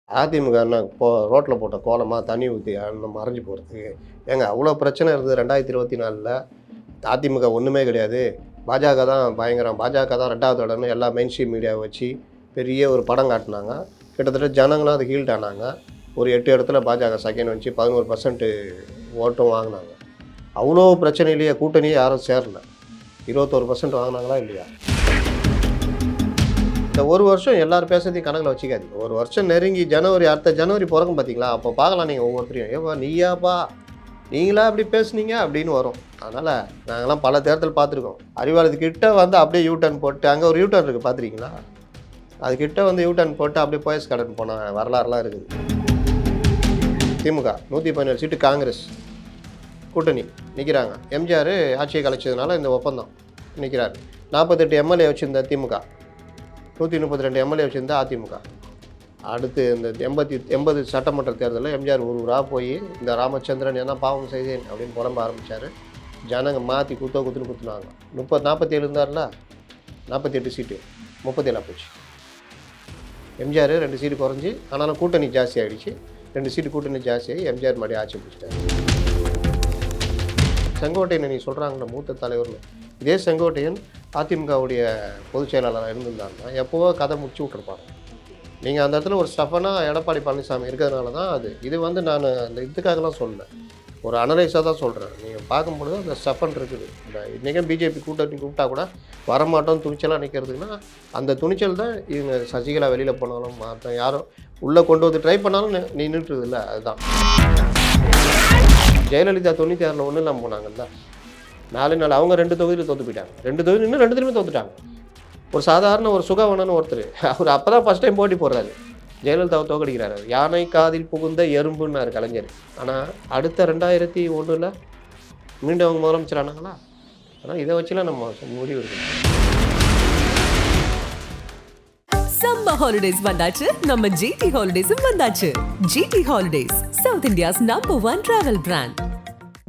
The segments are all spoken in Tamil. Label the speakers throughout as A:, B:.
A: அதிமுக என்ன ரோட்டில் போட்ட கோலமா தண்ணி ஊற்றி மறைஞ்சு போகிறதுக்கு. ஏங்க அவ்வளோ பிரச்சனை இருந்தது 2024ல். அதிமுக ஒன்றுமே கிடையாது, பாஜக தான் பயங்கரம், பாஜக தான் 2வது இடம்னு எல்லா மெயின் ஸ்ட்ரீம் மீடியாவை வச்சு பெரிய ஒரு படம் காட்டினாங்க. கிட்டத்தட்ட ஜனங்களும் அது ஹீல்ட் ஆனாங்க. ஒரு 8 இடத்துல பாஜக செகண்ட் வச்சு 11% ஓட்டும் வாங்கினாங்க. அவ்வளோ பிரச்சனையிலேயே கூட்டணியே யாரும் சேரல. 21% வாங்கினாங்களா இல்லையா? இந்த ஒரு வருஷம் எல்லாரும் பேசுறதையும் கணக்கில் வச்சுக்காதீங்க. ஒரு வருஷம் நெருங்கி அடுத்த ஜனவரி பிறக்கும் பார்த்தீங்களா, அப்போ பார்க்கலாம் நீங்கள் ஒவ்வொருத்தரையும். ஏப்பா நீயாப்பா நீங்களா அப்படி பேசுனீங்க அப்படின்னு வரும். அதனால் நாங்கள்லாம் பல தேர்தல் பார்த்துருக்கோம். அறிவாலயத்துக்கிட்ட வந்து அப்படியே யூடர்ன் போட்டு, அங்கே ஒரு யூடர்ன் இருக்குது பார்த்துருக்கீங்களா? அதுக்கிட்ட வந்து யூடர்ன் போட்டு அப்படியே போயஸ் கார்டன் போன வரலாறுலாம் இருக்குது. திமுக 117 சீட்டு, காங்கிரஸ் கூட்டணி நிற்கிறாங்க. எம்ஜிஆர் ஆட்சியை கலைச்சதுனால இந்த ஒப்பந்தம் நிற்கிறார். 48 எம்எல்ஏ வச்சுருந்த திமுக, 132 எம்எல்ஏ வச்சுருந்தா அதிமுக. அடுத்து இந்த 80 சட்டமன்ற தேர்தலில் எம்ஜிஆர் ஊராக போய் இந்த ராமச்சந்திரன் என்ன பாவம் செய்தேன் அப்படின்னு புலம்ப ஆரம்பித்தார். ஜனங்க மாற்றி குத்துன்னு குத்துனாங்க. 47 இருந்தார்ல, 48 சீட்டு 37 போச்சு. எம்ஜிஆர் 2 சீட்டு குறைஞ்சி, ஆனாலும் கூட்டணி ஜாஸ்தி ஆகிடுச்சு. 2 சீட்டு கூட்டணி ஜாஸ்தியாகி எம்ஜிஆர் மறுபடியும் ஆட்சி பிடிச்சிட்டார். செங்கோட்டையன் நீ சொல்கிறாங்கள மூத்த தலைவர்னு, இதே செங்கோட்டையன் அதிமுகவுடைய பொதுச் செயலாளராக இருந்திருந்தாருன்னா எப்போவோ கதை முடிச்சு விட்ருப்பாங்க. நீங்கள் அந்த இடத்துல ஒரு ஸ்டஃபனாக எடப்பாடி பழனிசாமி இருக்கிறதுனால தான் அது. இது வந்து நான் அந்த இதுக்காகலாம் சொல்லலை, ஒரு அனலைஸாக தான் சொல்கிறேன். நீங்கள் பார்க்கும்பொழுது அந்த ஸ்டஃபன் இருக்குது. இந்த இன்றைக்கும் பிஜேபி கூட்டணி கூப்பிட்டா கூட வரமாட்டோம் துணிச்சலாக நிற்கிறதுக்குன்னா அந்த துணிச்சல் தான் இவங்க சசிகலா வெளியில் போனாலும் மாட்டோம் யாரும் உள்ளே கொண்டு வந்து ட்ரை பண்ணாலும் நின்றுட்டுருது இல்லை. அதுதான் ஜெயலலிதா 96ல் ஒன்றும் இல்லாமல் போனாங்கல்ல. 4 நாள் அவங்க 2 தொகுதியில் தோற்று போயிட்டாங்க. 2 தொகுதி இன்னும் 2 தோத்துட்டாங்க. ஒரு சாதாரண ஒரு சுகவனன்னு ஒருத்தர், அவர் அப்போ தான் ஃபஸ்ட் டைம் போட்டி போடுறாரு. ஜெயலலிதாவை தோக்கடிக்கிறாரு. யானை காதில் புகுந்த எறும்புன்னாரு கலைஞர். ஆனால் அடுத்த 2001ல் மீண்டும் அவங்க முதலமைச்சர் ஆனாங்களா? ஆனால் இதை வச்சுலாம் நம்ம முடிவு இருக்கு.
B: சம்மர் ஹாலிடேஸ் வந்தாச்சு, நம்ம ஜிடி ஹாலிடேஸும் வந்தாச்சு. GT holidays, south India's #1 travel brand.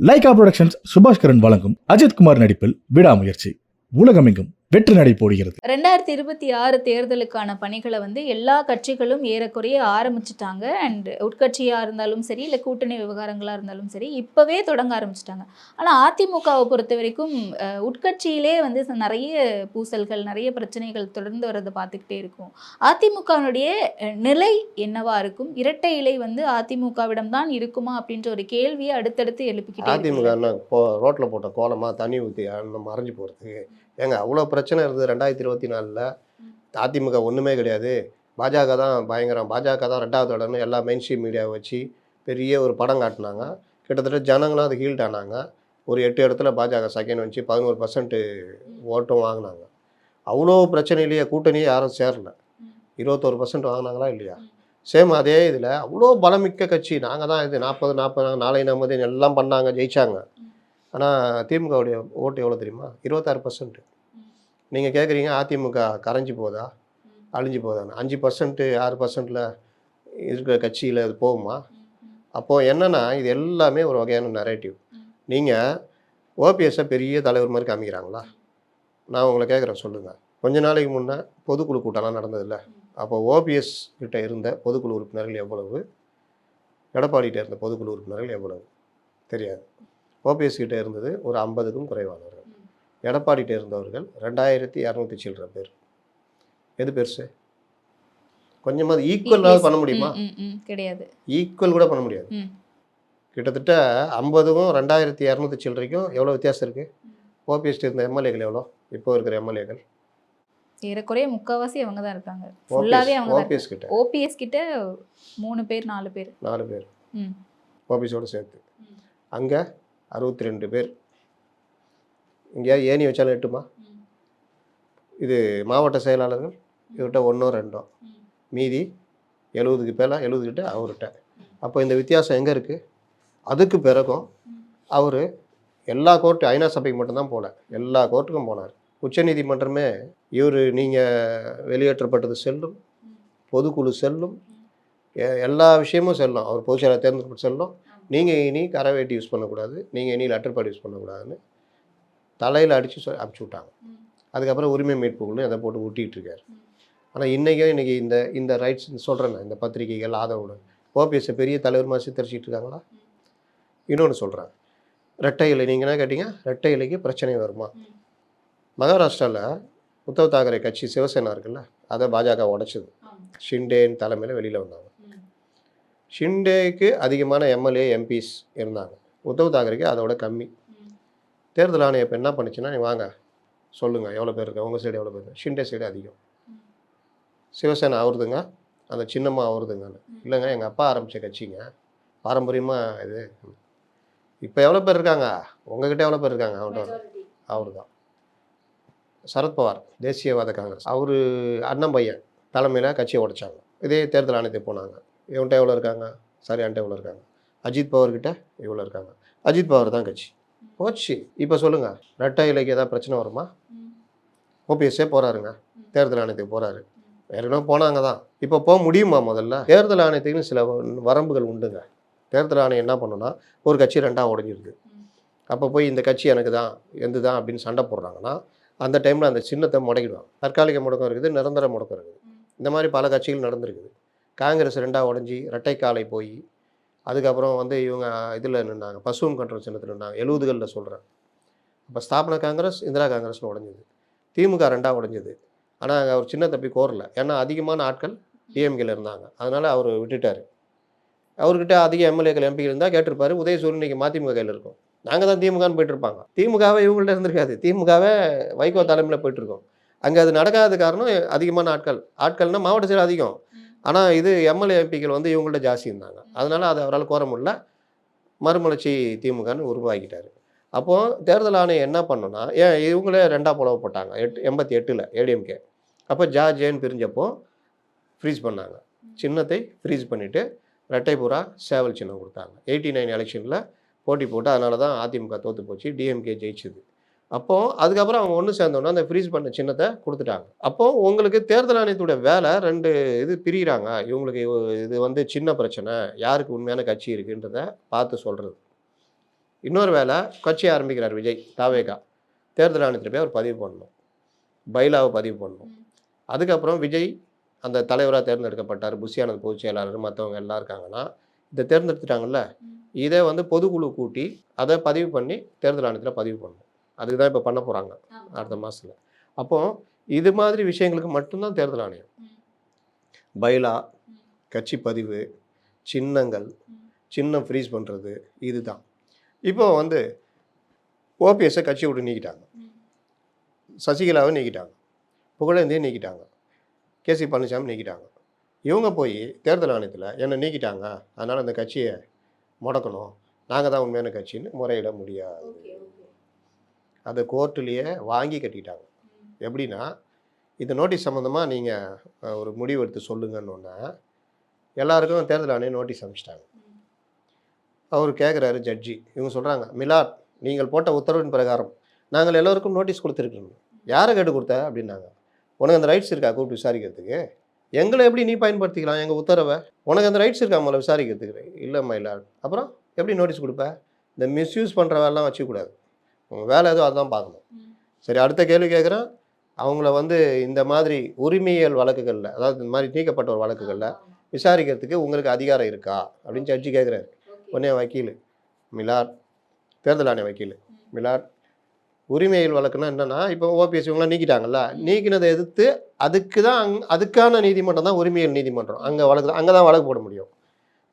C: Lyca productions Subaskaran வழங்கும் அஜித் குமார் நடிப்பில் விடாமுயற்சி உலகமெங்கும் வெற்றி நடை போடுகிறது.
D: 2026 தேர்தலுக்கான பணிகளை எல்லா கட்சிகளும் ஏறக்குறைய ஆரம்பிச்சிட்டாங்க. அண்ட் உட்கட்சியாக இருந்தாலும் சரி, இல்லை கூட்டணி விவகாரங்களாக இருந்தாலும் சரி, இப்போவே தொடங்க ஆரம்பிச்சிட்டாங்க. ஆனால் அதிமுகவை பொறுத்த வரைக்கும் உட்கட்சியிலே நிறைய பூசல்கள், நிறைய பிரச்சனைகள் தொடர்ந்து வரதை பார்த்துக்கிட்டே இருக்கும். அதிமுகவினுடைய நிலை என்னவா இருக்கும்? இரட்டை இலை அதிமுகவிடம் தான் இருக்குமா அப்படின்ற ஒரு கேள்வியை அடுத்தடுத்து எழுப்பிக்கிட்டே
A: அதிமுக என்ன ரோட்டில் போட்ட கோலமா தண்ணி ஊற்றி மறைஞ்சு போகிறதுக்கு. ஏங்க அவ்வளோ பிரச்சனை இருந்தது 2024ல். அதிமுக ஒன்றுமே கிடையாது, பாஜக தான் பயங்கரம், பாஜக தான் 2வது இடம்னு எல்லா மெயின் ஸ்ட்ரீம் மீடியாவை வச்சு பெரிய ஒரு படம் காட்டினாங்க. கிட்டத்தட்ட ஜனங்களும் அது ஹீல்ட் ஆனாங்க. ஒரு 8 இடத்துல பாஜக செகண்ட் வச்சு 11% ஓட்டும் வாங்கினாங்க. அவ்வளோ பிரச்சனையிலேயே கூட்டணியே யாரும் சேரல. 21% வாங்கினாங்களா இல்லையா? சேம் அதே இதில் அவ்வளோ பலமிக்க கட்சி நாங்கள் தான், இது 40 நாளை நமது எல்லாம் பண்ணாங்க, ஜெயித்தாங்க. ஆனால் திமுகவுடைய ஓட்டு எவ்வளோ தெரியுமா? 26%. நீங்கள் கேட்குறீங்க அதிமுக கரைஞ்சி போதா, அழிஞ்சு போதான்னு. 5% 6%ல் இருக்கிற கட்சியில் அது போகுமா? அப்போது என்னென்னா இது எல்லாமே ஒரு வகையான நரேட்டிவ். நீங்கள் ஓபிஎஸ்ஸை பெரிய தலைவர் மாதிரி காமிக்கிறாங்களா? நான் உங்களை கேட்குறேன், சொல்லுங்கள். கொஞ்ச நாளைக்கு முன்னே பொதுக்குழு கூட்டம்லாம் நடந்ததில்ல, அப்போ ஓபிஎஸ் கிட்ட இருந்த பொதுக்குழு உறுப்பினர்கள் எவ்வளவு, எடப்பாடிகிட்ட இருந்த பொதுக்குழு உறுப்பினர்கள் எவ்வளவு தெரியாது. ஓபிஎஸ் கிட்ட இருந்தது ஒரு 50க்கும் குறைவானவர்கள். எடப்பாடிகிட்ட இருந்தவர்கள் 2200 சில்லற பேர். எது பெருசு? கொஞ்சமாவது ஈக்குவலாக பண்ண முடியுமா?
D: கிடையாது.
A: ஈக்குவல் கூட பண்ண முடியாது. கிட்டத்தட்ட 50க்கும் 2200 சில்லறைக்கும் எவ்வளோ வித்தியாசம் இருக்குது? ஓபிஎஸ் இருந்த எம்எல்ஏக்கள் எவ்வளோ, இப்போ இருக்கிற எம்எல்ஏக்கள்
D: ஏறக்குறைய முக்கால்வாசி அவங்க தான் இருக்காங்க. ஓபிஎஸ் கிட்ட 3 பேர் 4 பேர் ஓபிஎஸோடு சேர்த்து. அங்கே 62 பேர். எங்கேயாவது ஏணி வச்சாலும் எட்டுமா? இது மாவட்ட செயலாளர்கள் இவர்கிட்ட 1 2, மீதி 70க்கு பேரா 70 கிட்ட அவர்கிட்ட. அப்போ இந்த வித்தியாசம் எங்கே இருக்குது? அதுக்கு பிறகும் அவர் எல்லா கோர்ட்டு, ஐநா சபைக்கு மட்டும்தான் போகல, எல்லா கோர்ட்டுக்கும் போனார். உச்சநீதிமன்றமே நீங்கள் வெளியேற்றப்பட்டது செல்லும், பொதுக்குழு செல்லும், எல்லா விஷயமும் செல்லும், அவர் பொதுச்செயலாளர் தேர்ந்தெடுக்கப்பட்டு செல்லும், நீங்கள் இனி கரவேட்டி யூஸ் பண்ணக்கூடாது, நீங்கள் இனி லெட்டர் பேட் யூஸ் பண்ணக்கூடாதுன்னு தலையில் அடித்து அனுப்பிச்சி விட்டாங்க. அதுக்கப்புறம் உரிமை மீட்புக்குன்னு அதை போட்டு ஊட்டிகிட்டு இருக்கார்.
A: ஆனால் இன்றைக்கி இந்த ரைட்ஸ் சொல்கிறேன், இந்த பத்திரிகைகள் ஆதரவுடன் ஓபிஎஸ்ஸை பெரிய தலைவர்மா சித்தரிச்சிட்டு இருக்காங்களா? இன்னொன்று சொல்கிறேன், ரெட்டை இலை நீங்கள் என்ன கேட்டீங்க, ரெட்டை இலைக்கு பிரச்சனை வருமா? மகாராஷ்டிராவில் உத்தவ் தாக்கரே கட்சி சிவசேனா இருக்குல்ல, அதை பாஜக உடைச்சது. ஷிண்டேன் தலைமையில் வெளியில் வந்தாங்க. ஷிண்டேக்கு அதிகமான எம்எல்ஏ எம்பிஸ் இருந்தாங்க, உத்தவ் தாக்கரேக்கு அதோட கம்மி. தேர்தல் ஆணையம் இப்போ என்ன பண்ணுச்சுன்னா, நீ வாங்க சொல்லுங்கள் எவ்வளோ பேர் இருக்கா, உங்கள் சைடு எவ்வளோ பேர், ஷிண்டே சைடு அதிகம், சிவசேனா அவருதுங்க, அந்த சின்னமாக அவருதுங்கன்னு. இல்லைங்க எங்கள் அப்பா ஆரம்பித்த கட்சிங்க, பாரம்பரியமாக இது. இப்போ எவ்வளோ பேர் இருக்காங்க, உங்ககிட்ட எவ்வளோ பேர் இருக்காங்க, அவர் தான் சரத்பவார், தேசியவாத காங்கிரஸ், அவர் அண்ணன் பையன் தலைமையில் கட்சியை உடைச்சாங்க. இதே தேர்தல் ஆணையத்துக்கு போனாங்க, இவன்கிட்ட எவ்வளோ இருக்காங்க, சரி என்கிட்ட எவ்வளோ இருக்காங்க, அஜித் பவார்கிட்ட இவ்வளோ இருக்காங்க, அஜித் பவார் தான் கட்சி போச்சு. இப்போ சொல்லுங்கள், ரெட்டை இலைக்கு ஏதாவது பிரச்சனை வருமா? ஓபிஎஸ்ஸே போகிறாருங்க, தேர்தல் ஆணையத்துக்கு போகிறாரு, ஏற்கனவே போனாங்க தான், இப்போ போக முடியுமா? முதல்ல தேர்தல் ஆணையத்துக்குன்னு சில வரம்புகள் உண்டுங்க. தேர்தல் ஆணையம் என்ன பண்ணுன்னா, ஒரு கட்சி ரெண்டாக உடஞ்சிருக்கு, அப்போ போய் இந்த கட்சி எனக்கு தான் எந்த தான் அப்படின்னு சண்டை போடுறாங்கன்னா, அந்த டைமில் அந்த சின்னத்தை முடக்கிடுவாங்க. தற்காலிக முடக்கம் இருக்குது, நிரந்தர முடக்கம் இருக்குது. இந்த மாதிரி பல கட்சிகள் நடந்திருக்குது. காங்கிரஸ் ரெண்டாக உடஞ்சி ரெட்டைக்காலை போய் அதுக்கப்புறம் வந்து இவங்க இதில் நின்றாங்க, பசுவன் கண்ட்ரோல் சின்னத்தில் நின்றாங்க, 70களில் சொல்கிறேன். அப்போ ஸ்தாபன காங்கிரஸ் இந்திரா காங்கிரஸில் உடஞ்சிது. திமுக ரெண்டாக உடஞ்சிது, ஆனால் அவர் சின்ன தப்பி கோரல, ஏன்னா அதிகமான ஆட்கள் டிஎம்கேல இருந்தாங்க, அதனால் அவர் விட்டுட்டார். அவர்கிட்ட அதிக எம்எல்ஏக்கள் எம்பிகள் இருந்தால் கேட்டிருப்பாரு, உதயசூரியன் இன்றைக்கி மதிமுக கையில் இருக்கும், நாங்கள் தான் திமுகன்னு போயிட்டுருப்பாங்க. திமுகவே இவங்கள்ட்ட இருந்திருக்காது, திமுகவே வைகோ தலைமையில் போயிட்டுருக்கோம். அங்கே அது நடக்காத காரணம் அதிகமான ஆட்கள்னால் மாவட்ட செயல் அதிகம், ஆனால் இது எம்எல்ஏ எம்பிக்கள் வந்து இவங்கள்ட்ட ஜாஸ்தி இருந்தாங்க, அதனால் அது அவரால் கோர முடியல, மறுமலர்ச்சி திமுகன்னு உருவாக்கிட்டார். அப்போது தேர்தல் ஆணையம் என்ன பண்ணோன்னா, ஏன் இவங்களே ரெண்டாக புலவு போட்டாங்க 88ல் ஏடிஎம்கே. அப்போ ஜேன்னு பிரிஞ்சப்போ ஃப்ரீஸ் பண்ணாங்க, சின்னத்தை ஃப்ரீஸ் பண்ணிவிட்டு ரெட்டைபுறா சேவல் சின்னம் கொடுத்தாங்க. 89 எலெக்ஷனில் போட்டி போட்டு, அதனால தான் அதிமுக தோற்று போச்சு, டிஎம்கே ஜெயிச்சுது. அப்போது அதுக்கப்புறம் அவங்க ஒன்று சேர்ந்தோன்னா அந்த ஃப்ரீஸ் பண்ண சின்னத்தை கொடுத்துட்டாங்க. அப்போது உங்களுக்கு தேர்தல் ஆணையத்துடைய வேலை ரெண்டு இது பிரிகிறாங்க, இவங்களுக்கு இது வந்து சின்ன பிரச்சனை, யாருக்கு உண்மையான கட்சி இருக்குன்றத பார்த்து சொல்கிறது. இன்னொரு வேலை, கட்சி ஆரம்பிக்கிறார் விஜய் தாவேகா, தேர்தல் ஆணையத்தில் போய் அவர் பதிவு பண்ணணும், பைலாவை பதிவு பண்ணணும். அதுக்கப்புறம் விஜய் அந்த தலைவராக தேர்ந்தெடுக்கப்பட்டார், புஷியானந்த் பொதுச் செயலாளர் மற்றவங்க எல்லாம் இருக்காங்கன்னா, இதை தேர்ந்தெடுத்துட்டாங்கல்ல, இதை வந்து பொதுக்குழு கூட்டி அதை பதிவு பண்ணி தேர்தல் ஆணையத்தில் பதிவு பண்ணணும். அதுக்கு தான் இப்போ பண்ண போகிறாங்க அடுத்த மாதத்தில். அப்போது இது மாதிரி விஷயங்களுக்கு மட்டும்தான் தேர்தல் ஆணையம். பைலா, கட்சி பதிவு, சின்னங்கள், சின்னம் ஃப்ரீஸ் பண்ணுறது, இதுதான். இப்போ வந்து ஓபிஎஸ்ஸை கட்சி விட்டு நீக்கிட்டாங்க, சசிகலாவை நீக்கிட்டாங்க, புகழேந்தியை நீக்கிட்டாங்க, கேசி பழனிசாமி நீக்கிட்டாங்க. இவங்க போய் தேர்தல் ஆணையத்தில் என்னை நீக்கிட்டாங்க, அதனால் அந்த கட்சியை முடக்கணும், நாங்கள் தான் உண்மையான கட்சின்னு முறையிட முடியாது. அதை கோர்ட்டுலேயே வாங்கி கட்டிட்டாங்க. எப்படின்னா, இந்த நோட்டீஸ் சம்மந்தமாக நீங்கள் ஒரு முடிவு எடுத்து சொல்லுங்கன்னொன்னே எல்லாருக்கும் தேர்தல் ஆணையம் நோட்டீஸ் அனுப்பிச்சிட்டாங்க. அவர் கேட்குறாரு ஜட்ஜி, இவங்க சொல்கிறாங்க, மிலாட் நீங்கள் போட்ட உத்தரவின் பிரகாரம் நாங்கள் எல்லோருக்கும் நோட்டீஸ் கொடுத்துருக்கோம். யாரை கேட்டு கொடுத்த அப்படின்னாங்க. உனக்கு அந்த ரைட்ஸ் இருக்கா கூப்பிட்டு விசாரிக்கிறதுக்கு? எங்களை எப்படி நீ பயன்படுத்திக்கலாம் எங்கள் உத்தரவை? உனக்கு அந்த ரைட்ஸ் இருக்கா முதல்ல விசாரிக்கிறதுக்கு? இல்லை மிலாட். அப்புறம் எப்படி நோட்டீஸ் கொடுப்ப? இந்த மிஸ்யூஸ் பண்ணுற வேலைலாம் வச்சுக்கூடாது, உங்கள் வேலை எதுவும் அதுதான் பார்க்கணும். சரி, அடுத்த கேள்வி கேட்குறேன், அவங்கள வந்து இந்த மாதிரி உரிமையியல் வழக்குகளில், அதாவது இந்த மாதிரி நீக்கப்பட்ட ஒரு வழக்குகளில் விசாரிக்கிறதுக்கு உங்களுக்கு அதிகாரம் இருக்கா அப்படின்னு ஜட்ஜி கேட்குறாரு. உடனே வக்கீல் மிலாட், தேர்தல் ஆணைய வக்கீல் மிலாட், உரிமையியல் வழக்குன்னா என்னென்னா, இப்போ ஓபிஎஸ் இவங்களாம் நீக்கிட்டாங்கல்ல, நீக்கினதை எதிர்த்து அதுக்கு தான் அதுக்கான நீதிமன்றம் தான் உரிமையியல் நீதிமன்றம், அங்கே தான் வழக்கு போட முடியும்.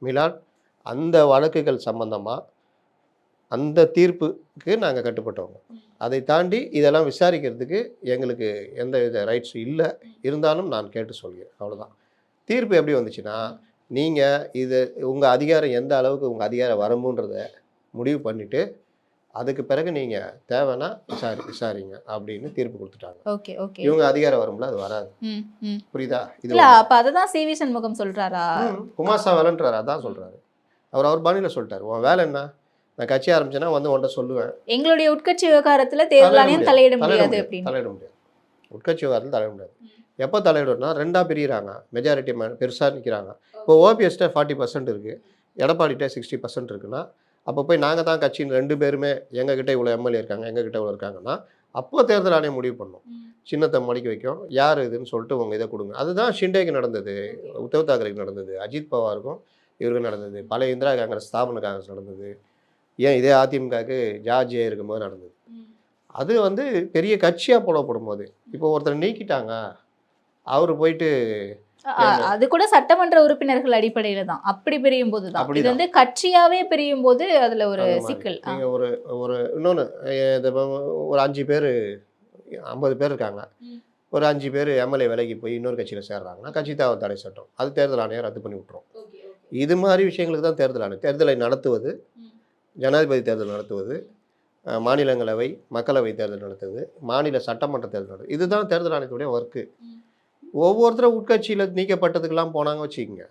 A: மிலாட், அந்த வழக்குகள் சம்பந்தமாக அந்த தீர்ப்புக்கு நாங்கள் கட்டுப்பட்டவங்க, அதை தாண்டி இதெல்லாம் விசாரிக்கிறதுக்கு எங்களுக்கு எந்த வித ரைட்ஸும் இல்லை, இருந்தாலும் நான் கேட்டு சொல்கிறேன், அவ்வளோதான். தீர்ப்பு எப்படி வந்துச்சுன்னா, நீங்கள் இது உங்கள் அதிகாரம் எந்த அளவுக்கு உங்கள் அதிகாரம் வரம்புன்றதை முடிவு பண்ணிவிட்டு அதுக்கு பிறகு நீங்கள் தேவைன்னா விசாரிங்க அப்படின்னு தீர்ப்பு கொடுத்துட்டாங்க.
D: ஓகே ஓகே,
A: இவங்க அதிகாரம் வரும்ல, அது வராது. புரியுதா? இது
D: அப்போ அதுதான் சிவி சண்முகம் சொல்கிறாரா?
A: குமாசா வேலைன்றாரு, அதான் சொல்கிறாரு. அவர் பாணியில் சொல்லிட்டார், உன் வேலை என்ன, நான் கட்சி ஆரம்பிச்சேன்னா வந்து உன்ட்ட சொல்லுவேன், எங்களுடைய
D: உட்கட்சி விவகாரத்தில் தேர்தல் ஆணையம் தலையிட முடியாது அப்படின்னு.
A: தலையிட முடியாது, உட்கட்சி விவகாரத்தில் தலையிட முடியாது. எப்போ தலையிடுறோம்னா, ரெண்டாக பிரிகிறாங்க, மெஜாரிட்டி பெருசாக நிற்கிறாங்க. இப்போ ஓபிஎஸ்ட்ட 40% இருக்குது, எடப்பாடிகிட்ட 60% இருக்குன்னா, அப்போ போய் நாங்கள் தான் கட்சின்னு 2 பேருமே எங்ககிட்ட இவ்வளோ எம்எல்ஏ இருக்காங்க, எங்ககிட்ட இவ்வளோ இருக்காங்கன்னா, அப்போ தேர்தல் ஆணையம் முடிவு பண்ணும். சின்னத்தை மடிக்க வைக்கும், யார் இதுன்னு சொல்லிட்டு உங்கள் இதை கொடுங்க. அதுதான் ஷிண்டேக்கு நடந்தது, உத்தவ் தாக்கரேக்கு நடந்தது, அஜித் பவாருக்கும் இவருக்கும் நடந்தது, பழைய இந்திரா காங்கிரஸ் ஸ்தாபன காங்கிரஸ் நடந்தது, ஏன் இதே அதிமுகவுக்கு ஜார்ஜியா இருக்கும்போது நடந்தது. அது வந்து பெரிய கட்சியாக புலப்படும் போது இப்போ ஒருத்தர் நீக்கிட்டாங்க, அவர் போயிட்டு
D: அது கூட சட்டமன்ற உறுப்பினர்கள் அடிப்படையில தான் அப்படி பிரியும் போது தான். இது வந்து கட்சியாவே பிரியும் போது அதுல ஒரு சிக்கல்.
A: நீங்க ஒரு ஒரு இன்னொன்று ஒரு 5 பேர் 50 பேர் இருக்காங்க, ஒரு 5 பேர் எம்எல்ஏ விலைக்கு போய் இன்னொரு கட்சியில் சேர்றாங்கன்னா கட்சி தாவ தடை சட்டம், அது தேர்தல் ஆணையம் ரத்து பண்ணி விட்டுரும். இது மாதிரி விஷயங்களுக்கு தான் தேர்தல் ஆணையம் தேர்தலை நடத்துவது, ஜனாதிபதி தேர்தல் நடத்துவது, மாநிலங்களவை மக்களவை தேர்தல் நடத்துவது, மாநில சட்டமன்ற தேர்தல் நடத்துவது, இதுதான் தேர்தல் ஆணையத்துடைய ஒர்க்கு. ஒவ்வொருத்தரும் உட்கட்சியில் நீக்கப்பட்டதுக்கெல்லாம் போனாங்க வச்சுக்கோங்க.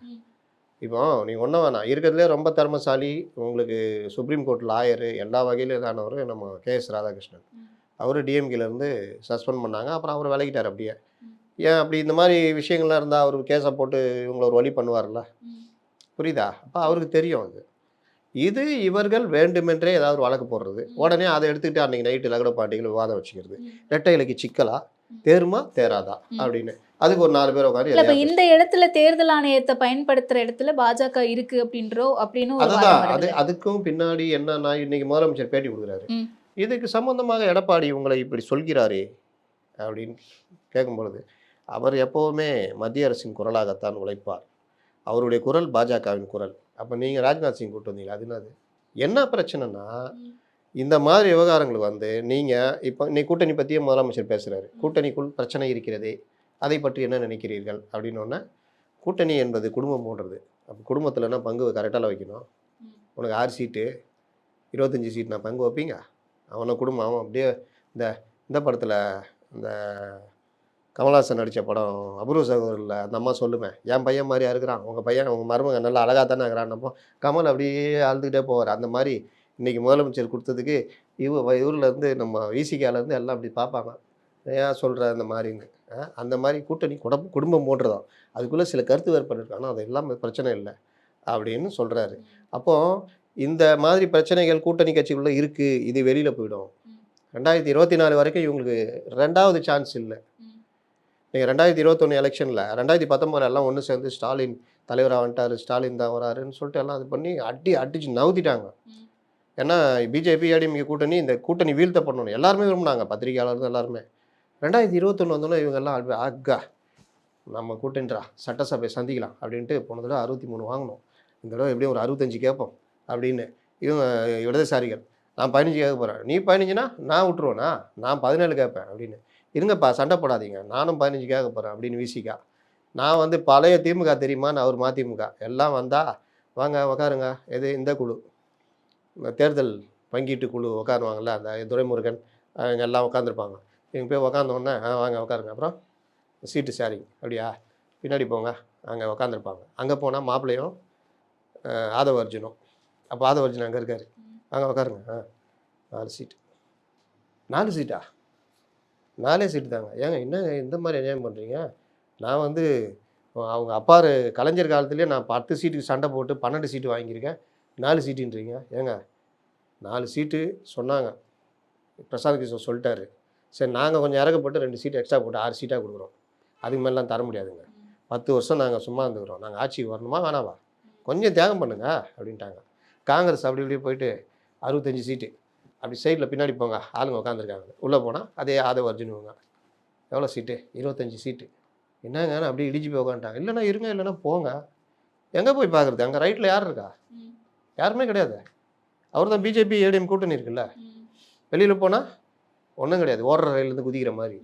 A: இப்போ நீங்கள் ஒன்றும் வேணாம், இருக்கிறதுலே ரொம்ப திறமசாலி, உங்களுக்கு சுப்ரீம் கோர்ட் லாயரு எல்லா வகையிலும் இதானவர் நம்ம KS ராதாகிருஷ்ணன். அவர் டிஎம்கேலேருந்து சஸ்பெண்ட் பண்ணாங்க, அப்புறம் அவர் விலகிட்டார். அப்படியே ஏன் அப்படி இந்த மாதிரி விஷயங்கள்லாம் இருந்தால் அவர் கேஸை போட்டு இவங்களை ஒரு வழி பண்ணுவார்ல, புரியுதா? அப்போ அவருக்கு தெரியும் அது. இது இவர்கள் வேண்டுமென்றே ஏதாவது ஒரு வழக்கு போடுறது, உடனே அதை எடுத்துக்கிட்டு அன்றைக்கி நைட்டு லகட பாட்டிகள் விவாதம் வச்சுக்கிறது, இரட்டை இலைக்கு சிக்கலா தேருமா தேராதா அப்படின்னு. அதுக்கு ஒரு 4 பேர் உட்காந்து
D: இந்த இடத்துல தேர்தல் ஆணையத்தை பயன்படுத்துற இடத்துல பாஜக இருக்கு அப்படின்னு
A: அதுதான். அதுக்கும் பின்னாடி என்னன்னா, இன்னைக்கு முதலமைச்சர் பேட்டி கொடுக்குறாரு, இதுக்கு சம்பந்தமாக எடப்பாடி உங்களை இப்படி சொல்கிறாரே அப்படின்னு கேட்கும்பொழுது, அவர் எப்போவுமே மத்திய அரசின் குரலாகத்தான் உழைப்பார், அவருடைய குரல் பாஜகவின் குரல். அப்போ நீங்கள் ராஜ்நாத் சிங் கூட்டு வந்தீங்களா, அது என்ன பிரச்சனைனா, இந்த மாதிரி விவகாரங்களுக்கு வந்து நீங்கள் இப்போ இன்னைக்கு கூட்டணி பற்றியே முதலமைச்சர் பேசுகிறாரு, கூட்டணிக்குள் பிரச்சனை இருக்கிறதே, அதை பற்றி என்ன நினைக்கிறீர்கள் அப்படின்னோடனே, கூட்டணி என்பது குடும்பம் போன்றது, அப்போ குடும்பத்தில்னா பங்கு கரெக்டாக வைக்கணும். உனக்கு 6 சீட்டு 25 சீட் நான் பங்கு வைப்பீங்க, அவனை குடும்பம் அவன் அப்படியே இந்த படத்தில் இந்த கமல்ஹாசன் நடித்த படம் அபூர்வ சகோதரில் அந்த அம்மா சொல்லுவேன், என் பையன் மாதிரியா இருக்கிறான், உங்கள் பையன் உங்கள் மருமக நல்லா அழகாக தானே இருக்கிறான்னப்போ கமல் அப்படியே அழுதுகிட்டே போவார். அந்த மாதிரி இன்றைக்கி முதலமைச்சர் கொடுத்ததுக்கு இவர்லேருந்து நம்ம விசிகாலேருந்து எல்லாம் அப்படி பார்ப்பாங்க, ஏன் சொல்கிற அந்த மாதிரின்னு. அந்த மாதிரி கூட்டணி குடும்பம் போன்றதான், அதுக்குள்ளே சில கருத்து வேறுபாடு இருக்கு, ஆனால் அது எல்லாமே பிரச்சனை இல்லை அப்படின்னு சொல்கிறாரு. அப்போது இந்த மாதிரி பிரச்சனைகள் கூட்டணி கட்சிக்குள்ளே இருக்குது, இது வெளியில் போயிடும். 2024 வரைக்கும் இவங்களுக்கு 2வது சான்ஸ் இல்லை. நீங்கள் 2021 எலெக்ஷனில் 2019 எல்லாம் ஒன்று சேர்ந்து ஸ்டாலின் தலைவராக வந்துட்டார், ஸ்டாலின் தான் வராருன்னு சொல்லிட்டு எல்லாம் இது பண்ணி அடிச்சு நவுத்திட்டாங்க. ஏன்னா பிஜேபி ஏடிஎம்கே கூட்டணி, இந்த கூட்டணி வீழ்த்த பண்ணணும் எல்லாருமே விரும்பினாங்க, பத்திரிகையாளர்கள் எல்லாருமே. 2021 வந்தோன்னா இவங்கெல்லாம் ஆக்கா நம்ம கூட்டணிரா சட்டசபை சந்திக்கலாம் அப்படின்ட்டு போன தடவை 63 வாங்கினோம், இந்த தடவை எப்படியும் ஒரு 65 கேட்போம் அப்படின்னு இவங்க இடதுசாரிகள். நான் 15 கேட்க போகிறேன், நீ 15னா நான் விட்டுருவேண்ணா, நான் 17 கேட்பேன் அப்படின்னு. இருங்கப்பா சண்டை போடாதீங்க, நானும் 15 கேட்க போகிறேன் அப்படின்னு விசிகா. நான் வந்து பழைய திமுக தெரியுமான்னு அவர் மதிமுக எல்லாம் வந்தால் வாங்க உக்காருங்க, எது இந்த குழு இந்த தேர்தல் பங்கீட்டு குழு உட்காருவாங்கள்ல, அந்த துரைமுருகன் இங்கே எல்லாம் உட்காந்துருப்பாங்க. இவங்க போய் உட்காந்தோடனே வாங்க உட்காருங்க, அப்புறம் சீட்டு ஷேரிங் அப்படியா, பின்னாடி போங்க, அங்கே உட்காந்துருப்பாங்க. அங்கே போனால் மாப்பிள்ளையும் ஆதவ அர்ஜுனும், அப்போ ஆதவ அர்ஜுன் அங்கே இருக்கார், வாங்க உட்காருங்க, 4 சீட்டு 4 சீட்டா 4 சீட்டு தாங்க. ஏங்க என்ன இந்த மாதிரி என்ஜாய் பண்ணுறீங்க? நான் வந்து அவங்க அப்பா கலைஞர் காலத்துலேயே நான் 10 சீட்டுக்கு சண்டை போட்டு 12 சீட்டு வாங்கியிருக்கேன், 4 சீட்டுன்றீங்க. ஏங்க 4 சீட்டு சொன்னாங்க, பிரசாந்த் கிஷோர் சொல்லிட்டாரு, சரி நாங்கள் கொஞ்சம் இறக்கப்பட்டு 2 சீட்டு எக்ஸ்ட்ரா போட்டு 6 சீட்டாக கொடுக்குறோம், அதுக்கு மேலாம் தர முடியாதுங்க, 10 வருஷம் நாங்கள் சும்மா இருந்துக்கிறோம், நாங்கள் ஆட்சிக்கு வரணுமா வேணாவா, கொஞ்சம் தியாகம் பண்ணுங்க அப்படின்ட்டாங்க. காங்கிரஸ் அப்படி இப்படி போயிட்டு 65 சீட்டு அப்படி சைடில் பின்னாடி போங்க ஆளுங்க உட்காந்துருக்காங்க, உள்ளே போனால் அதே ஆதவ அர்ஜுனுவங்க எவ்வளோ சீட்டு 25 சீட்டு. என்னங்க அப்படி இடிச்சு போய் உட்காந்துட்டாங்க. இல்லைன்னா இருங்க, இல்லைன்னா போங்க, எங்கே போய் பார்க்குறது, அங்கே ரைட்டில் யார் இருக்கா? யாருமே கிடையாது. அவர் தான் பிஜேபி ஏடிஎம் கூட்டணி இருக்குல்ல, வெளியில் போனால் ஒன்றும் கிடையாது, ஓடுற ரயிலேருந்து குதிக்கிற மாதிரி.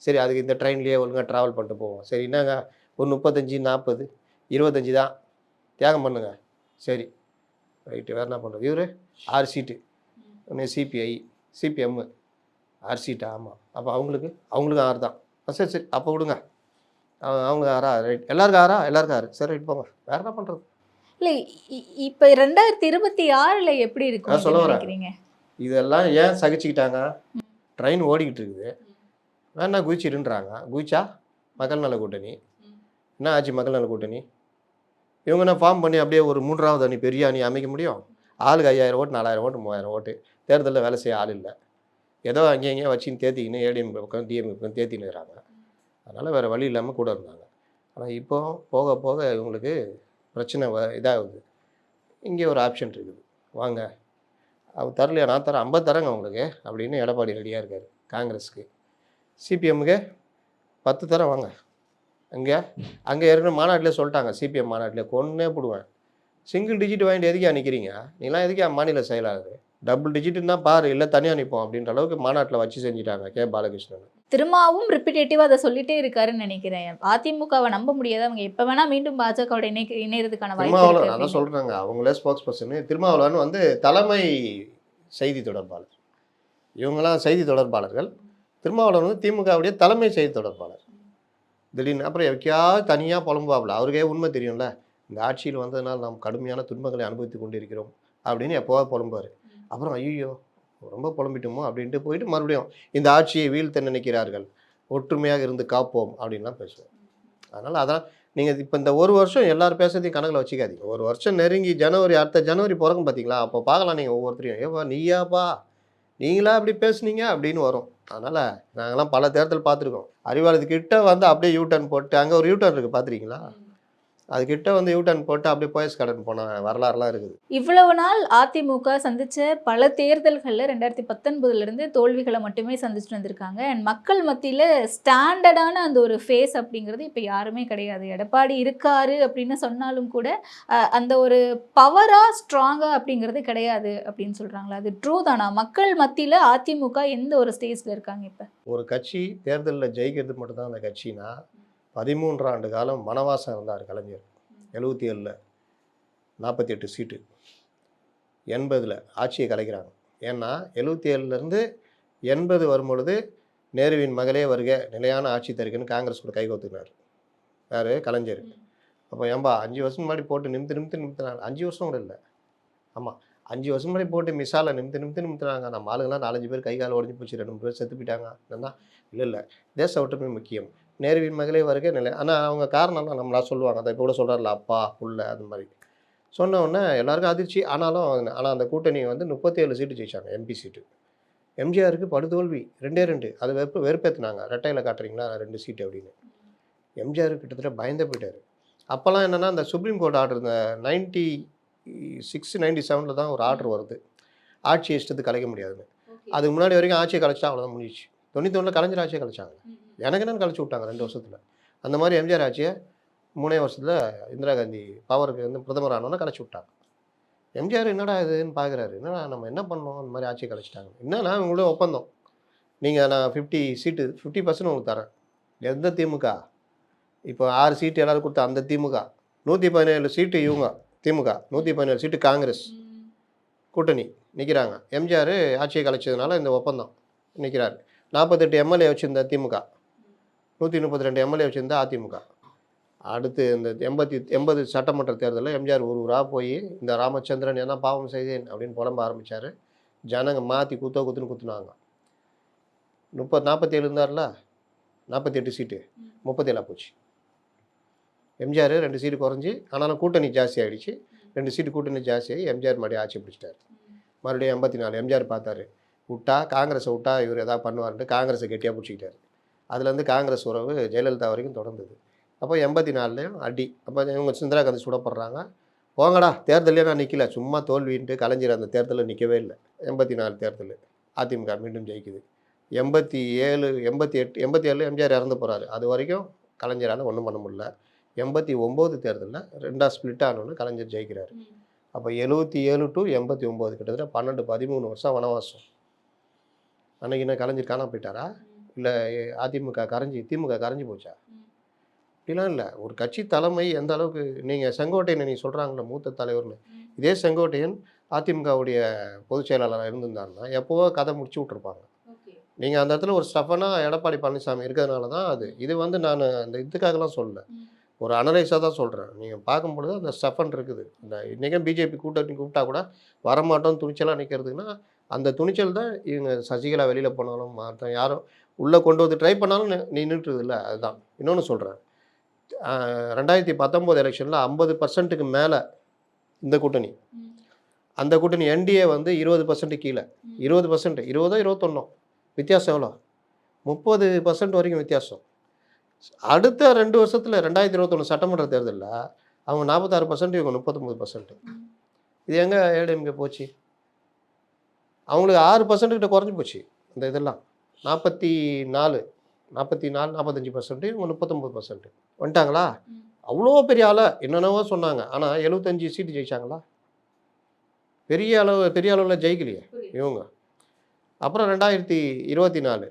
A: சரி அதுக்கு இந்த ட்ரெயின்லேயே ஒழுங்காக ட்ராவல் பண்ணிட்டு போவோம், சரி என்னங்க ஒரு 35 40 25 தான் தியாகம் பண்ணுங்க, சரி ரைட்டு வேறு என்ன பண்ணுறது. இவர் 6 சீட்டு, சிபிஐ சிபிஎம் 6 சீட்டா, ஆமாம், அப்போ அவங்களுக்கு 6 தான். சரி சரி அப்போ விடுங்க, அவங்க 6 ரைட், எல்லாருக்கும் 6 எல்லாருக்கும் 6, சரி ரைட் போங்க, வேறு என்ன பண்ணுறது.
D: இல்லை இப்போ 2026 எப்படி இருக்கும்
A: சொல்ல வரேன். இதெல்லாம் ஏன் சகிச்சுக்கிட்டாங்க, ட்ரெயின் ஓடிக்கிட்டு இருக்குது, வேணா குதிச்சிடுன்றாங்க, குதிச்சா மக்கள் நல கூட்டணி என்ன ஆச்சு, மக்கள் நல கூட்டணி இவங்க என்ன ஃபார்ம் பண்ணி அப்படியே ஒரு 3வது அணி பெரிய அணி அமைக்க முடியும்? ஆளுக்கு 5000 ஓட்டு 4000 ஓட்டு 3000 ஓட்டு, தேர்தலில் வேலை செய்ய ஆள் இல்லை. ஏதோ அங்கேயும் வச்சுன்னு தேத்திக்கின்னு ஏடிஎம் பக்கம் டிஎம்கே பக்கம் தேத்தின்னு இருக்கிறாங்க. அதனால் வேறு வழி இல்லாமல் கூட இருந்தாங்க. ஆனால் இப்போ போக போக இவங்களுக்கு பிரச்சனை இதாகுது. இங்கே ஒரு ஆப்ஷன் இருக்குது, வாங்க அவர் தரலையா நான் தரேன் 50 தரேங்க உங்களுக்கு அப்படின்னு எடப்பாடி ரெடியாக இருக்கார். காங்கிரஸுக்கு சிபிஎம்முக்கு 10 தரேன் வாங்க. அங்கே ஏற்கனவே மாநாட்டிலே சொல்லிட்டாங்க, சிபிஎம் மாநாட்டிலே கொன்னே போடுவேன், சிங்கிள் டிஜிட் வாங்கிட்டு எதுக்கே நிற்கிறீங்க, நீலாம் எதுக்கே மாநில செயலாளர், டபுள் டிஜிட்னா பாரு, இல்லை தனியாக நிற்போம் அப்படின்ற அளவுக்கு மாநாட்டில் வச்சு செஞ்சுட்டாங்க கே பாலகிருஷ்ணன்.
D: திரும்பவும் ரிப்பீட்டேட்டிவாக அதை சொல்லிட்டே இருக்காருன்னு நினைக்கிறேன். அதிமுகவை நம்ப முடியாது, அவங்க எப்போ வேணால் மீண்டும் பாஜகவோட இணையறதுக்கான வாய்ப்பு
A: திருமாவளவன் அதான் சொல்கிறாங்க, அவங்களே ஸ்போக்ஸ் பர்சனு. திருமாவளவன் வந்து தலைமை செய்தி தொடர்பாளர், இவங்களாம் செய்தி தொடர்பாளர்கள். திருமாவளவன் வந்து திமுகவுடைய தலைமை செய்தி தொடர்பாளர். திடீர்னு அப்புறம் எவைக்காவது தனியாக புலம்புவாப்பில், அவருக்கே உண்மை தெரியும்ல, இந்த ஆட்சியில் வந்ததுனால் நாம் கடுமையான துன்பங்களை அனுபவித்து கொண்டிருக்கிறோம் அப்படின்னு எப்போவாது புலம்புவார். அப்புறம் ஐயோ ரொம்ப புலம்பிட்டோமோ அப்படின்ட்டு போயிட்டு மறுபடியும் இந்த ஆட்சியை வீழ்த்த நினைக்கிறார்கள், ஒற்றுமையாக இருந்து காப்போம் அப்படின்லாம் பேசுவோம். அதனால் அதான் நீங்கள் இப்போ இந்த ஒரு வருஷம் எல்லாரும் பேசுறதையும் கணக்கில் வச்சுக்காதீங்க. ஒரு வருஷம் நெருங்கி ஜனவரி, அடுத்த ஜனவரி பிறக்கும் பார்த்தீங்களா, அப்போ பார்க்கலாம் நீங்கள் ஒவ்வொருத்தரையும், ஏப்பா நீயாப்பா நீங்களா அப்படி பேசுனீங்க அப்படின்னு வரும். அதனால் நாங்கள்லாம் பல தேர்தல் பார்த்துருக்கோம். அறிவாலயத்துக்கிட்ட வந்து அப்படியே யூட்டர்ன் போட்டு, அங்கே ஒரு யூட்டர்ன் இருக்குது பார்த்துருக்கீங்களா, அதுக்கிட்ட வந்து யூட்டர்ன் போட்டு அப்படியே போயஸ் கடன் போன வரலாறுலாம் இருக்குது.
D: இவ்வளவு நாள் அதிமுக சந்திச்ச பல தேர்தல்களில் 2019 தோல்விகளை மட்டுமே சந்திச்சுட்டு வந்திருக்காங்க. அண்ட் மக்கள் மத்தியில் ஸ்டாண்டர்டான அந்த ஒரு ஃபேஸ் அப்படிங்கிறது இப்போ யாருமே கிடையாது. எடப்பாடி இருக்காரு அப்படின்னு சொன்னாலும் கூட அந்த ஒரு பவராக ஸ்ட்ராங்காக அப்படிங்கிறது கிடையாது அப்படின்னு சொல்கிறாங்களா, அது ட்ரூ தானா? மக்கள் மத்தியில் அதிமுக எந்த ஒரு ஸ்டேஜில் இருக்காங்க இப்போ?
A: ஒரு கட்சி தேர்தலில் ஜெயிக்கிறது மட்டும்தான் அந்த கட்சினா, 13 ஆண்டு காலம் வனவாசம் இருந்தார் கலைஞர். 77ல் 48 சீட்டு, 80ல் ஆட்சியை கலைக்கிறாங்க. ஏன்னா 77லேருந்து 80 வரும்பொழுது நேருவின் மகளே வருக நிலையான ஆட்சி தருக்குன்னு காங்கிரஸ் கூட கைகோத்துக்கினார் யார், கலைஞர். அப்போ ஏன்பா 5 வருஷம் முன்னாடி போட்டு நிமித்தினாங்க, 5 வருஷம் கூட இல்லை, ஆமாம் 5 வருஷம் முன்னாடி போட்டு மிசாலை நிமித்தினாங்க. நம்ம ஆளுங்களாம் 4-5 பேர் கை கால் உடஞ்சி போச்சு, 2 பேர் செத்து போயிட்டாங்க. என்னன்னா இல்லை தேச ஒற்றுமை முக்கியம், நேருவின் மகளே வருக நிலை. ஆனால் அவங்க காரணம்லாம் நம்மளா சொல்லுவாங்க, அதை இப்போ கூட சொல்கிறார்ல அப்பா புள்ள அது மாதிரி சொன்ன உடனே எல்லாருக்கும் அதிர்ச்சி. ஆனால் அந்த கூட்டணி வந்து 37 சீட்டு ஜெயிச்சாங்க, எம்பி சீட்டு. எம்ஜிஆருக்கு படுதோல்வி 2 அது வெறுப்பேற்றினாங்க, ரெட்டையில் காட்டுறீங்களா 2 சீட்டு அப்படின்னு. எம்ஜிஆர் கிட்டத்தட்ட பயந்தே போயிட்டார். அப்போல்லாம் என்னென்னா இந்த சுப்ரீம் கோர்ட் ஆர்டர், இந்த 96, 97 தான் ஒரு ஆர்டர் வருது, ஆட்சியை இஷ்டத்துக்கு கலைக்க முடியாதுன்னு. அதுக்கு முன்னாடி வரைக்கும் ஆட்சியை கலைச்சா அவ்வளோதான் முடிஞ்சிச்சு. 91 கலைஞர் ஆட்சியை கலைச்சாங்க, எனக்கு என்னன்னு கழிச்சு விட்டாங்க 2 வருஷத்தில். அந்த மாதிரி எம்ஜிஆர் ஆட்சியை 3 வருஷத்தில் இந்திரா காந்தி பவருக்கு வந்து பிரதமர் ஆனோன்னு கழிச்சு விட்டாங்க. எம்ஜிஆர் என்னடா இதுன்னு பார்க்குறாரு, என்னடா நம்ம என்ன பண்ணோம், அந்த மாதிரி ஆட்சியை கழிச்சிட்டாங்க. என்னன்னா உங்களோட ஒப்பந்தம், நீங்கள் நான் 50% உங்களுக்கு தரேன். எந்த திமுக இப்போ 6 சீட்டு எல்லோரும் கொடுத்தா அந்த திமுக, 117 சீட்டு இவங்க திமுக, 117 சீட்டு காங்கிரஸ் கூட்டணி நிற்கிறாங்க. எம்ஜிஆர் ஆட்சியை கழிச்சதுனால இந்த ஒப்பந்தம் நிற்கிறார். 48 எம்எல்ஏ வச்சுருந்த திமுக, 132 எம்எல்ஏ வச்சுருந்தா அதிமுக. அடுத்து இந்த 80 சட்டமன்ற தேர்தலில் எம்ஜிஆர் ஊராக போய் இந்த ராமச்சந்திரன் என்ன பாவம் செய்தேன் அப்படின்னு புலம்ப ஆரம்பித்தார். ஜனங்க மாற்றி குத்துன்னு குத்துனாங்க. 47 இருந்தார்ல, 48 சீட்டு 37 போச்சு. எம்ஜிஆர் 2 சீட்டு குறைஞ்சி, ஆனாலும் கூட்டணி ஜாஸ்தி ஆகிடுச்சு. 2 சீட்டு கூட்டணி ஜாஸ்தியாகி எம்ஜிஆர் மறுபடியும் ஆட்சி பிடிச்சிட்டார். மறுபடியும் 84 எம்ஜிஆர் பார்த்தாரு, விட்டா காங்கிரஸை விட்டா இவர் எதாவது பண்ணுவார்ன்ட்டு காங்கிரஸை கெட்டியாக பிடிச்சிக்கிட்டார். அதுலேருந்து காங்கிரஸ் உறவு ஜெயலலிதா வரைக்கும் தொடர்ந்தது. அப்போ 84லையும் அடி. அப்போ இவங்க இந்திரா காந்தி சுடப்படுறாங்க. போங்கடா தேர்தலே நான் நிற்கல, சும்மா தோல்வின்ட்டு கலைஞர் அந்த தேர்தலில் நிற்கவே இல்லை. 84 தேர்தல் அதிமுக மீண்டும் ஜெயிக்குது. 87, 88, 87 எம்ஜிஆர் இறந்து போகிறாரு. அது வரைக்கும் கலைஞரால் ஒன்றும் பண்ண முடியல. 89 தேர்தலில் 2ஆக ஸ்பிளிட் ஆனோன்னு கலைஞர் ஜெயிக்கிறார். அப்போ 77 to 89 கிட்டத்தட்ட 12-13 வருஷம் வனவாசம். அன்றைக்கி என்ன கலைஞர் காணாம போயிட்டாரா, இல்லை அதிமுக திமுக கரைஞ்சி போச்சா? அப்படிலாம் இல்லை. ஒரு கட்சி தலைமை எந்த அளவுக்கு, நீங்கள் செங்கோட்டையன் நீங்கள் சொல்கிறாங்களே மூத்த தலைவர்னு, இதே செங்கோட்டையன் அதிமுகவுடைய பொதுச் செயலாளராக இருந்திருந்தாருன்னா எப்போவோ கதை முடிச்சு விட்ருப்பாங்க. நீங்கள் அந்த இடத்துல ஒரு ஸ்டஃபனாக எடப்பாடி பழனிசாமி இருக்கிறதுனால தான் அது. இது வந்து நான் அந்த இதுக்காகலாம் சொல்லலை, ஒரு அனலைஸாக தான் சொல்கிறேன். நீங்கள் பார்க்கும்பொழுது அந்த ஸ்டஃபன் இருக்குது. இந்த இன்றைக்கும் பிஜேபி கூட்டணி கூப்பிட்டா கூட வரமாட்டோம் துணிச்சலாக நிற்கிறதுக்குன்னா அந்த துணிச்சல் தான். இவங்க சசிகலா வெளியில் போனாலும் மற்ற யாரும் உள்ளே கொண்டு வந்து ட்ரை பண்ணாலும் நின்றுட்டுருது இல்லை, அதுதான். இன்னொன்று சொல்கிறேன், 2019 எலெக்ஷனில் 50%க்கு மேலே இந்த கூட்டணி, அந்த கூட்டணி என்டிஏ வந்து 20% கீழே, 20%, 20 21 வித்தியாசம் எவ்வளோ? 30% வரைக்கும் வித்தியாசம். அடுத்த 2 வருஷத்தில் 2021 சட்டமன்ற தேர்தலில் அவங்க 46%, இவங்க 39%. இது எங்கே ஏடிஎம்கே போச்சு? அவங்களுக்கு 6% கிட்ட குறைஞ்சி போச்சு இந்த இதெல்லாம். 44, 45%, இவங்க 39% வந்துட்டாங்களா? அவ்வளோ பெரிய ஆளாக என்னென்னவோ சொன்னாங்க. ஆனால் 75 சீட்டு ஜெயிச்சாங்களா? பெரிய அளவில் ஜெயிக்கலையே இவங்க. அப்புறம் 2024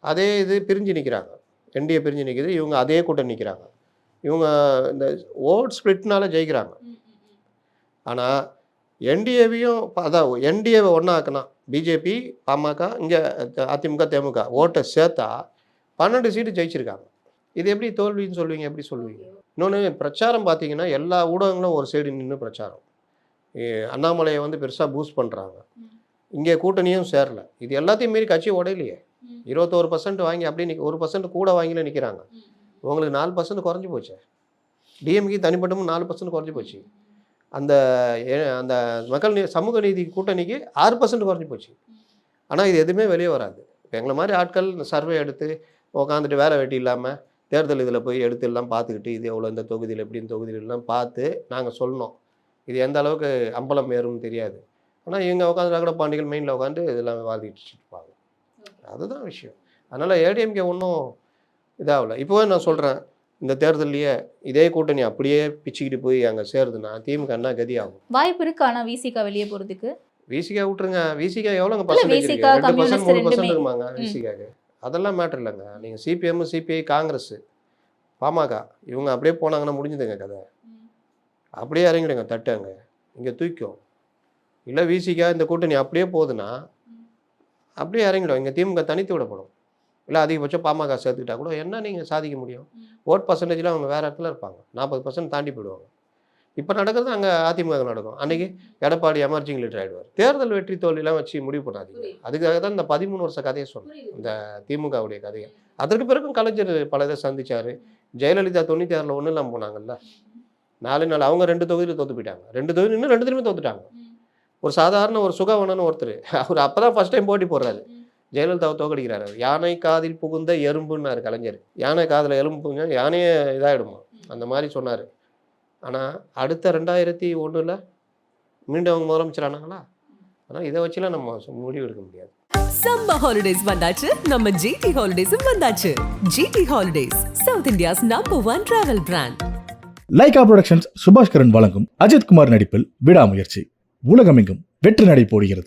A: அதே இது பிரிஞ்சு நிற்கிறாங்க. என்டிஏ பிரிஞ்சு நிற்கிது, இவங்க அதே கூட்டம் நிற்கிறாங்க. இவங்க இந்த ஓட் ஸ்பிளிட்னால ஜெயிக்கிறாங்க. ஆனால் என்டிஏவையும் அதான் என்டிஏவை ஒன்றாக்குனா பிஜேபி, பாமக, இங்கே அதிமுக, தேமுக ஓட்டை சேர்த்தா 12 சீட்டு ஜெயிச்சிருக்காங்க. இது எப்படி தோல்வின்னு சொல்லுவீங்க? எப்படி சொல்லுவீங்க? இன்னொன்று, பிரச்சாரம் பார்த்தீங்கன்னா எல்லா ஊடகங்களும் ஒரு சைடு நின்று பிரச்சாரம். அண்ணாமலையை வந்து பெருசாக பூஸ்ட் பண்ணுறாங்க. இங்கே கூட்டணியும் சேரல. இது எல்லாத்தையும் மீறி கட்சி உடையிலையே. 21% வாங்கி அப்படியே 1% கூட வாங்கில நிற்கிறாங்க. உங்களுக்கு 4% குறைஞ்சி போச்சு. டிஎம்கே தனிப்பட்டமும் 4% குறைஞ்சி போச்சு. அந்த அந்த சமூக நீதி கூட்டணிக்கு 6% குறைஞ்சி போச்சு. ஆனால் இது எதுவுமே வெளியே வராது. இப்போ எங்களை மாதிரி ஆட்கள் சர்வே எடுத்து உட்காந்துட்டு வேலை வெட்டி இல்லாமல் தேர்தல் இதில் போய் எடுத்து எல்லாம் பார்த்துக்கிட்டு இது எவ்வளோ இந்த தொகுதியில் எப்படி இந்த தொகுதியிலலாம் பார்த்து நாங்கள் சொன்னோம். இது எந்த அளவுக்கு அம்பலம் ஏறும்னு தெரியாது. ஆனால் இவங்க உட்காந்து ரகட பாண்டிகள் மெயினில் உட்காந்து இதெல்லாம் வாதிட்டு இருப்பாங்க. அதுதான் விஷயம். அதனால் ஏடிஎம்கே ஒன்றும் இதாகல. இப்போவே நான் சொல்கிறேன், இந்த தேர்தலையே இதே கூட்டணி அப்படியே பிச்சுக்கிட்டு போய் அங்கே சேருதுன்னா திமுக என்ன கதி ஆகும்?
D: வாய்ப்பு இருக்கு. ஆனால் விசிகா வெளியே போகிறதுக்கு
A: விசிகா விட்டுருங்க. விசிகா எவ்வளோங்க பர்சன்டேஜ் இருக்கு? 2%, 3% இருக்குமாங்க விசிகாக்கு. அதெல்லாம் மேட்டர் இல்லைங்க. நீங்கள் சிபிஎம், சிபிஐ, காங்கிரஸ், பாமக இவங்க அப்படியே போனாங்கன்னா முடிஞ்சுதுங்க கதை. அப்படியே இறங்கிடுங்க தட்டுங்க, இங்கே தூக்கும். இல்லை விசிகா இந்த கூட்டணி அப்படியே போகுதுன்னா அப்படியே இறங்கிடும். இங்கே திமுக தனித்து விடப்படும். இல்லை அதிகபட்சம் பாமக சேர்த்துக்கிட்டா கூட என்ன நீங்கள் சாதிக்க முடியும்? ஓட் பர்சன்டேஜில் அவங்க வேறு இடத்துல இருப்பாங்க. 40% தாண்டி போயிடுவாங்க. இப்போ நடக்கிறது அங்கே அதிமுக நடக்கும். அன்றைக்கி எடப்பாடி எமர்ஜிங் லீடர் ஆகிடுவார். தேர்தல் வெற்றி தோல்வியெல்லாம் வச்சு முடிவு பண்ணாதீங்க. அதுக்காக தான் இந்த 13 வருஷ கதையை சொன்னேன், இந்த திமுகவுடைய கதையை. அதற்கு பிறகும் கலைஞர் பல இதை சந்திச்சார். ஜெயலலிதா 96 ஒன்றும் இல்லாமல் போனாங்கல்ல. 4 நாள் அவங்க 2 தொகுதியில் தோற்று போயிட்டாங்க. 2 தொகுதி இன்னும் 2 தோத்துட்டாங்க. ஒரு சாதாரண ஒரு சுகவனன்னு ஒருத்தர், அவர் அப்போ தான் ஃபஸ்ட் டைம் போட்டி போடுறாரு. ஜெயலலிதாவை தோக்கடிக்கிறாரு. யானை காதில் புகுந்த எறும்புன்னாரு கலைஞர். யானை காதில் எறும்பு புகுஞ்சா யானையே இதாகிடுமா, அந்த மாதிரி சொன்னார். ஆனால் அடுத்த 2001 மீண்டும் அவங்க முதலமைச்சர் ஆனாங்களா? ஆனால் இதை வச்சுலாம் நம்ம முடிவு எடுக்க முடியாது.
B: சம்மர் ஹாலிடேஸ் வந்தாச்சு, நம்ம ஜிடி ஹாலிடேஸும் வந்தாச்சு. GT holidays, south India's #1 travel brand.
C: Lyca productions Subaskaran வழங்கும் அஜித் குமார் நடிப்பில் விடாமுயற்சி உலகமெங்கும் வெற்றி நடை போடுகிறது.